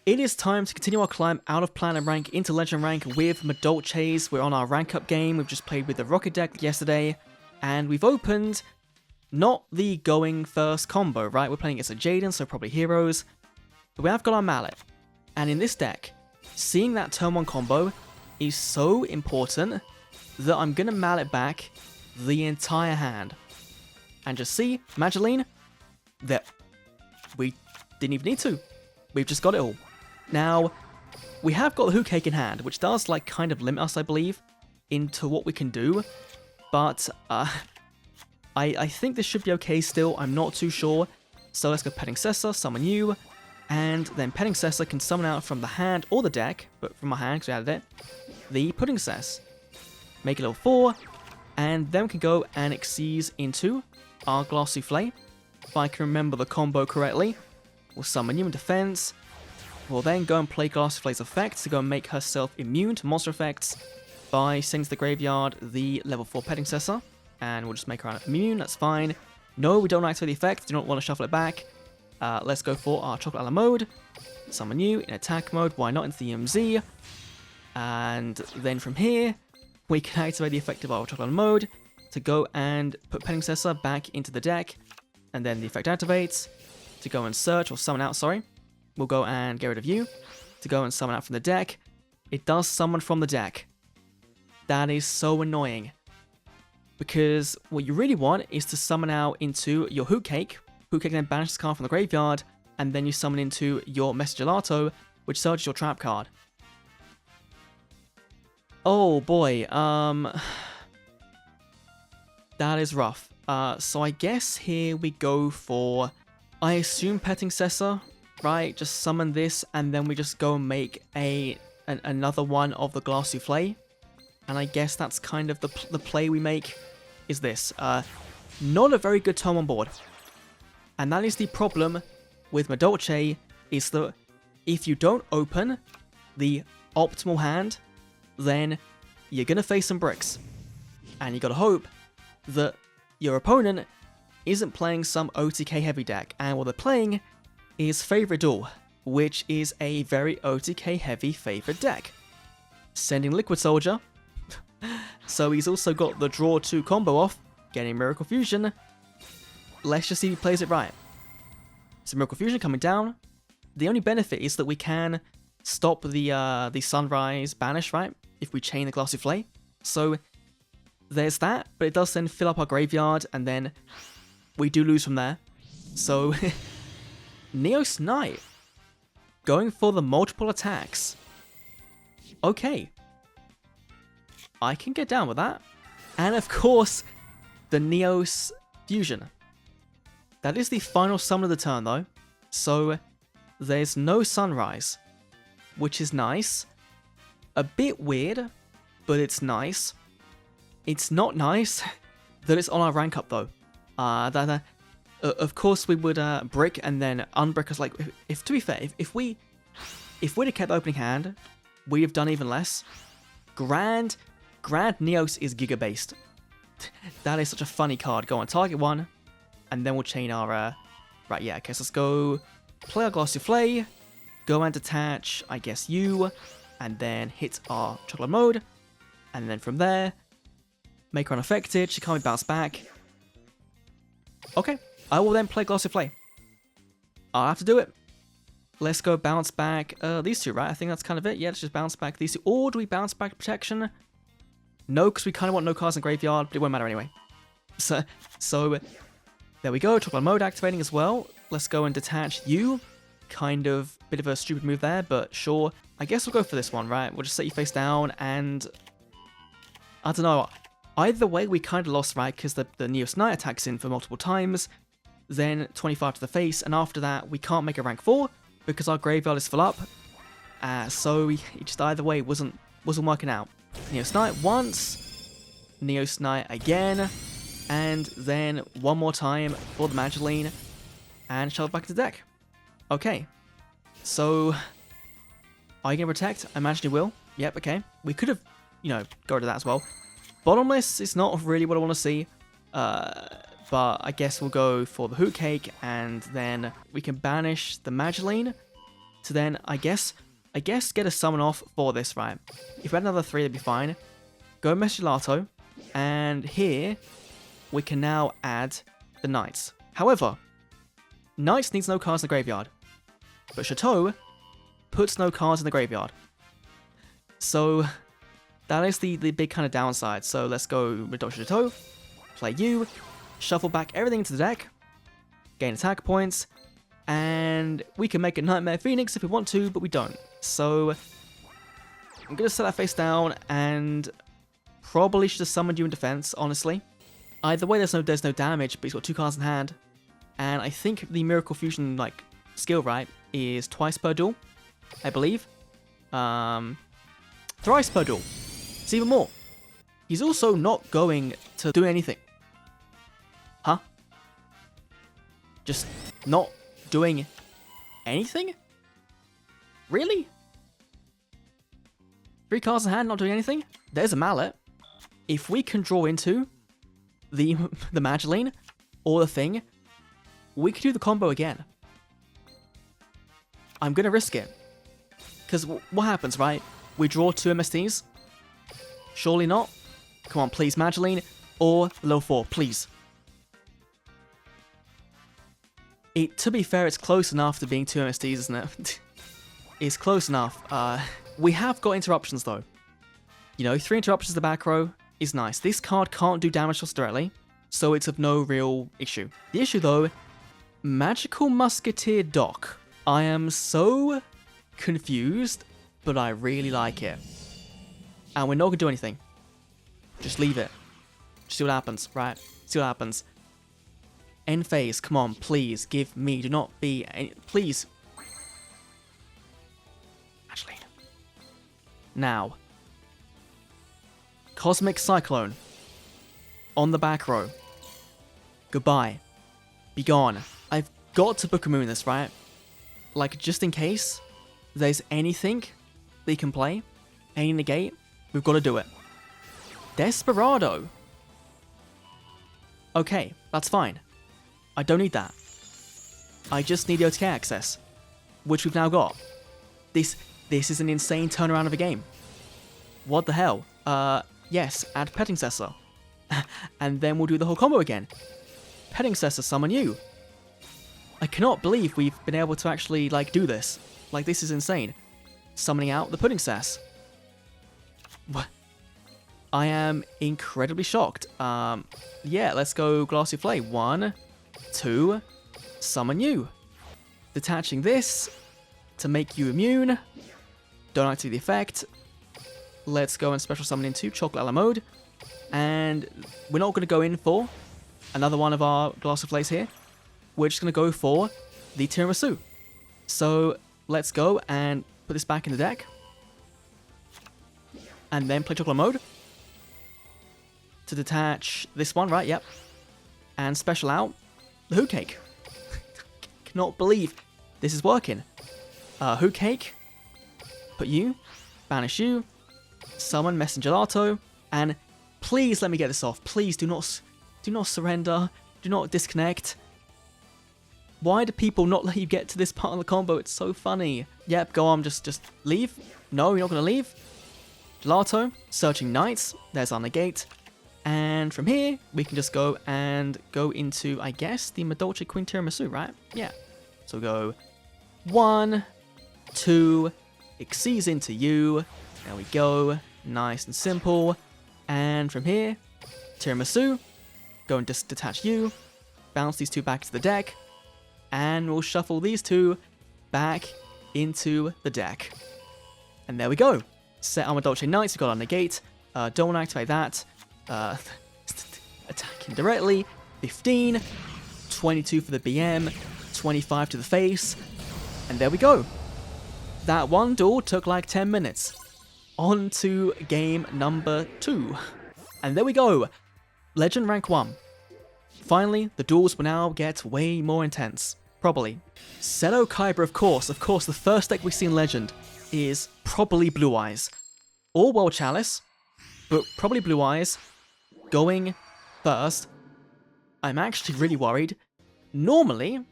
It is time to continue our climb out of Platinum rank into Legend rank with MADOLCHE's. We're on our rank up game. We've just played with the Rocket deck yesterday, and we've opened not the going first combo, right? We're playing against a Jaden, so probably heroes. But we have got our Mallet, and in this deck, seeing that turn 1 combo is so important that I'm going to Mallet back the entire hand. And just see, Madeline, that we didn't even need to. We've just got it all. Now, we have got the Hoot Cake in hand, which does like kind of limit us, I believe, into what we can do. But I think this should be okay still. I'm not too sure. So let's go Petting Cessa, summon you, and then Petting Cessa can summon out from the hand or the deck, but from my hand because we added it, the Pudding Cess. Make it level 4, and then we can go and XYZ into our Glass Souffle. If I can remember the combo correctly, we'll summon you in defense. We'll then go and play Glass Souffle's effect to go and make herself immune to monster effects by sending to the graveyard the level 4 Petting Cessa, and we'll just make her immune, that's fine. No, we don't activate the effect, do not want to shuffle it back. Let's go for our Chocolate Island mode, summon you in attack mode, why not into the EMZ, and then from here, we can activate the effect of our Chocolate Island mode to go and put Petting Cessa back into the deck, and then the effect activates to go and search, or summon out, sorry. We'll go and get rid of you to go and summon out from the deck. It does summon from the deck. That is so annoying. Because what you really want is to summon out into your Hoot Cake. Hoot Cake then banishes the card from the graveyard, and then you summon into your Message Gelato, which searches your trap card. Oh boy, that is rough. So I guess here we go for, I assume Petting Cessa, right? Just summon this, and then we just go and make another one of the Glass Souffle. And I guess that's kind of the play we make, is this. Not a very good turn on board. And that is the problem with MADOLCHE, is that if you don't open the optimal hand, then you're going to face some bricks. And you got to hope that your opponent isn't playing some OTK heavy deck, and what they're playing is Favorite Duel, which is a very OTK heavy favorite deck. Sending Liquid Soldier, so he's also got the draw 2 combo off, getting Miracle Fusion. Let's just see if he plays it right. So Miracle Fusion coming down. The only benefit is that we can stop the Sunrise Banish, right, if we chain the Glass Souffle. So there's that, but it does then fill up our graveyard, and then we do lose from there. So Neos Knight going for the multiple attacks. Okay, I can get down with that. And of course, the Neos Fusion. That is the final summon of the turn though, so there's no Sunrise, which is nice. A bit weird, but it's nice. It's not nice that it's on our rank up though. Of course we would brick and then unbrick us, like, if to be fair, if we'd have kept the opening hand, we'd have done even less. Grand Neos is Giga based. That is such a funny card. Go on, target 1, and then we'll chain our, right, yeah, okay, so let's go play our Glass Souffle, go and detach, I guess, you, and then hit our Chocolate mode, and then from there, make her unaffected, she can't be bounced back. Okay, I will then play Glass Souffle. I'll have to do it. Let's go bounce back these two, right? I think that's kind of it. Yeah, let's just bounce back these two. Or do we bounce back Protection? No, because we kind of want no cards in graveyard, but it won't matter anyway. So there we go. Chocolate mode activating as well. Let's go and detach you. Kind of bit of a stupid move there, but sure. I guess we'll go for this one, right? We'll just set you face down, and I don't know. Either way, we kind of lost, right? Because the Neos Knight attacks in for multiple times, then 25 to the face, and after that, we can't make a rank 4 because our graveyard is full up. So it just either way wasn't working out. Neos Knight once, Neos Knight again, and then one more time for the Madeline, and shove it back into the deck. Okay, so are you going to protect? I imagine you will. Yep, okay. We could have, go to that as well. Bottomless is not really what I want to see, but I guess we'll go for the Hoot Cake, and then we can banish the Madeline, to then, I guess get a summon off for this, right? If we had another 3, that'd be fine. Go mess Gelato, and here we can now add the Knights. However, Knights needs no cards in the graveyard, but Chateau puts no cards in the graveyard. So that is the big kind of downside. So let's go MADOLCHE Chateau, play you, shuffle back everything into the deck, gain attack points, and we can make a Nightmare Phoenix if we want to, but we don't. So I'm going to set that face down, and probably should have summoned you in defense, honestly. Either way, there's no damage, but he's got 2 cards in hand, and I think the Miracle Fusion skill, right, is twice per duel, I believe. Thrice per duel. It's even more. He's also not going to do anything. Huh? Just not doing anything? Really? 3 cards in hand, not doing anything? There's a Mallet. If we can draw into the Mageline or the thing, we could do the combo again. I'm gonna risk it. Because what happens, right? We draw 2 MSTs? Surely not. Come on, please, Mageline. Or level 4, please. To be fair, it's close enough to being 2 MSTs, isn't it? It's close enough. We have got interruptions, though. You know, 3 interruptions in the back row is nice. This card can't do damage to us directly, so it's of no real issue. The issue, though, Magical Musketeer Doc. I am so confused, but I really like it. And we're not going to do anything. Just leave it. Just see what happens, right? See what happens. End phase, come on, please, give me, do not be, please. Actually. Now. Cosmic Cyclone. On the back row. Goodbye. Be gone. I've got to Book of Moon this, right? Like, just in case there's anything they can play, any negate, we've got to do it. Desperado. Okay, that's fine. I don't need that. I just need the OTK access, which we've now got. This is an insane turnaround of a game. What the hell? Yes, add Petting Cessor. And then we'll do the whole combo again. Petting Cessor, summon you. I cannot believe we've been able to actually, do this. This is insane. Summoning out the Pudding Cess. What? I am incredibly shocked. Yeah, let's go Glassy Flay. 1, 2, summon you. Detaching this to make you immune. Don't activate the effect. Let's go and special summon into Chocolate a la Mode. And we're not going to go in for another one of our Glassy Flays here. We're just going to go for the Tiramisu. So let's go and put this back in the deck. And then play Chocolate Mode. To detach this one, right? Yep. And special out the Who Cake. Cannot believe this is working. Who Cake. Put you. Banish you. Summon Messenger Gelato. And please let me get this off. Please do not surrender. Do not disconnect. Why do people not let you get to this part of the combo? It's so funny. Yep, go on, just leave. No, you're not going to leave. Gelato, searching Knights. There's our negate. And from here, we can just go into, I guess, the MADOLCHE Queen Tiramisu, right? Yeah. So go 1, 2, XYZ into you. There we go. Nice and simple. And from here, Tiramisu. Go and just detach you. Bounce these 2 back to the deck. And we'll shuffle these 2 back into the deck. And there we go. Set our MADOLCHE Knights. We've got our negate. Don't want to activate that. Attacking directly. 15. 22 for the BM. 25 to the face. And there we go. That one duel took like 10 minutes. On to game number 2. And there we go. Legend rank 1. Finally, the duels will now get way more intense. Probably. Seto Kaiba, of course, the first deck we see in Legend is probably Blue Eyes. Or World Chalice, but probably Blue Eyes. Going first. I'm actually really worried. Normally,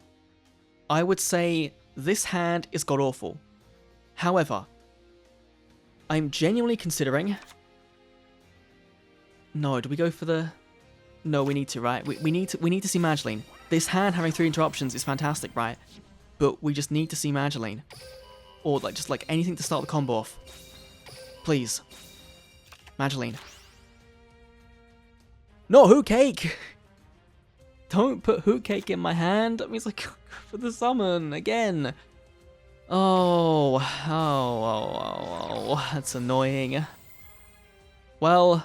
I would say this hand is god-awful. However, I'm genuinely considering... No, do we go for the... No, we need to, right? We need to see Madeline. This hand having 3 interruptions is fantastic, right? But we just need to see Madeline. Or like just like anything to start the combo off. Please. Madeline. No, Hoot Cake! Don't put Hoot Cake in my hand. That means like for the summon again. Oh, that's annoying. Well,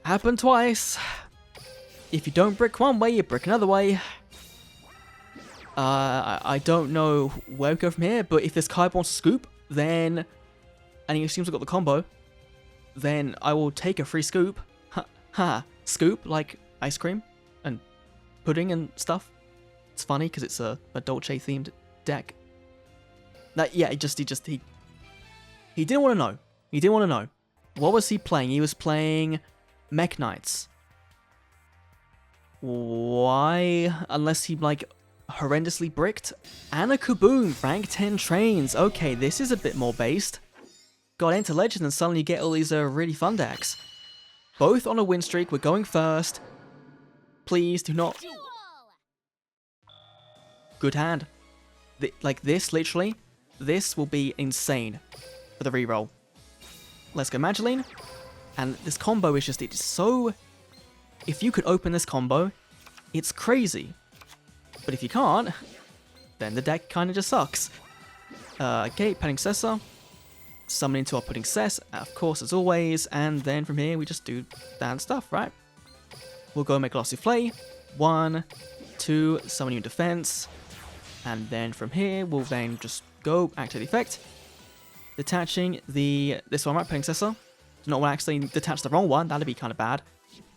happened twice. If you don't brick one way, you brick another way. I don't know where we go from here, but if this card wants to scoop, then, and he assumes I've got the combo, then I will take a free scoop. Ha, scoop, like ice cream and pudding and stuff. It's funny because it's a Dolce themed deck. Yeah, he didn't want to know. He didn't want to know. What was he playing? He was playing Mekk Knights. Why? Unless he like horrendously bricked. And a Kaboom, rank 10 trains. Okay, this is a bit more based. Got Enter Legend and suddenly you get all these really fun decks. Both on a win streak, we're going first. Please do not... Good hand. Like this, literally, this will be insane for the reroll. Let's go Madeline. And this combo is just, it's so... If you could open this combo, it's crazy. But if you can't, then the deck kind of just sucks. Okay, Petting Cessor. Summon into our Pudding Cess, of course, as always. And then from here, we just do that stuff, right? We'll go make Glossy Flay. 1, 2, summon you in defense. And then from here, we'll then just go activate the effect. Detaching this one, right? Petting Cessor. Do not want to actually detach the wrong one. That'd be kind of bad.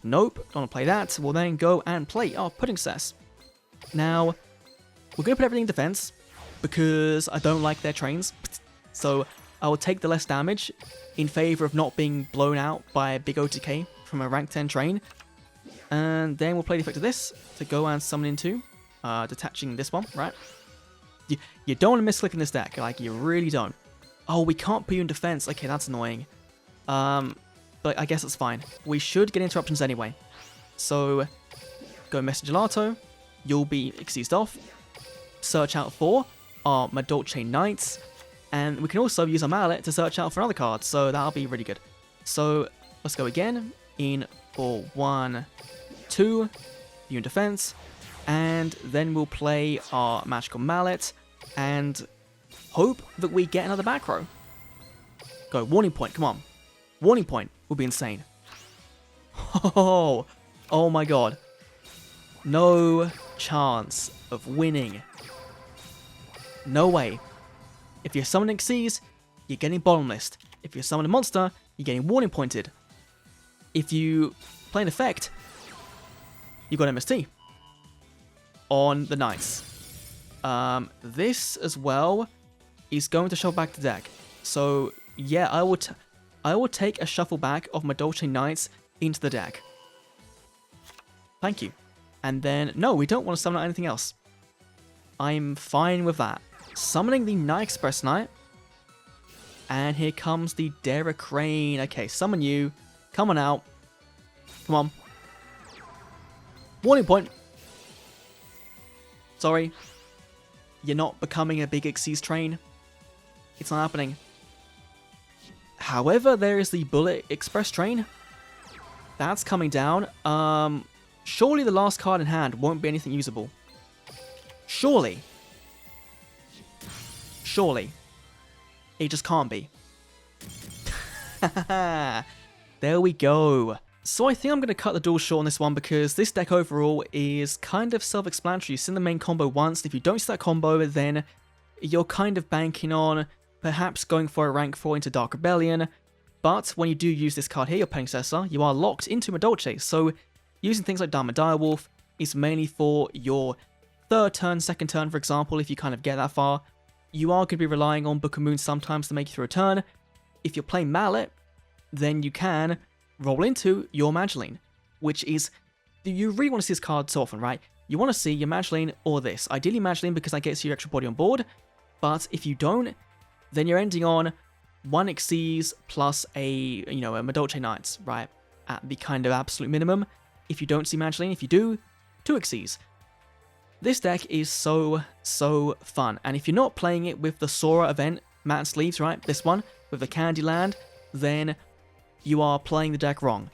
Nope, don't want to play that. We'll then go and play our Pudding Cess. Now, we're going to put everything in defense because I don't like their trains. So I will take the less damage in favor of not being blown out by a big OTK from a rank 10 train. And then we'll play the effect of this to go and summon into detaching this one, right? You don't want to misclick in this deck, like you really don't. Oh, we can't put you in defense. Okay, that's annoying. But I guess it's fine. We should get interruptions anyway. So, go Message Gelato. You'll be exceeded off. Search out for our MADOLCHE Knights. And we can also use our mallet to search out for another card. So that'll be really good. So, let's go again. In for 1, 2. You in defense. And then we'll play our Magical Mallet. And hope that we get another back row. Go, Warning Point, come on. Warning Point will be insane. Oh my god. No chance of winning. No way. If you're summoning Xyz, you're getting bottomless. If you're summoning a monster, you're getting Warning Pointed. If you play an effect, you've got MST on the Knights. This as well is going to shuffle back the deck. So yeah, I will take a shuffle back of MADOLCHE Knights into the deck. Thank you. And then, no, we don't want to summon out anything else. I'm fine with that. Summoning the Night Express Knight. And here comes the Dara Crane. Okay, summon you. Come on out. Come on. Warning Point. Sorry. You're not becoming a big Xyz train. It's not happening. However, there is the Bullet Express train. That's coming down. Surely the last card in hand won't be anything usable. Surely. Surely. It just can't be. There we go. So I think I'm going to cut the duel short on this one because this deck overall is kind of self-explanatory. You've seen the main combo once. If you don't see that combo, then you're kind of banking on perhaps going for a rank 4 into Dark Rebellion. But when you do use this card here, your Petting Cessor, you are locked into MADOLCHE. So using things like Diamond Direwolf is mainly for your third turn, second turn, for example, if you kind of get that far. You are going to be relying on Book of Moon sometimes to make you through a turn. If you're playing Mallet, then you can roll into your Madeline, which is, you really want to see this card so often, right? you want to see your Magdalene or this. Ideally Magdalene because that gets you extra body on board, but if you don't, then you're ending on 1 XYZ plus a MADOLCHE Knights, right? At the kind of absolute minimum. If you don't see Magdalene, if you do, 2 XYZ. This deck is so fun, and if you're not playing it with the Sora event matte sleeves, right, this one, with the Candyland, then you are playing the deck wrong.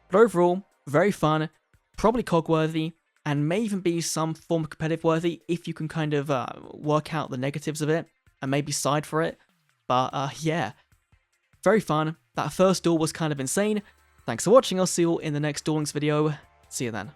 But overall, very fun, probably cog-worthy, and may even be some form of competitive-worthy if you can kind of work out the negatives of it, and maybe side for it. But yeah, very fun. That first duel was kind of insane. Thanks for watching, I'll see you all in the next Duel Links video. See you then.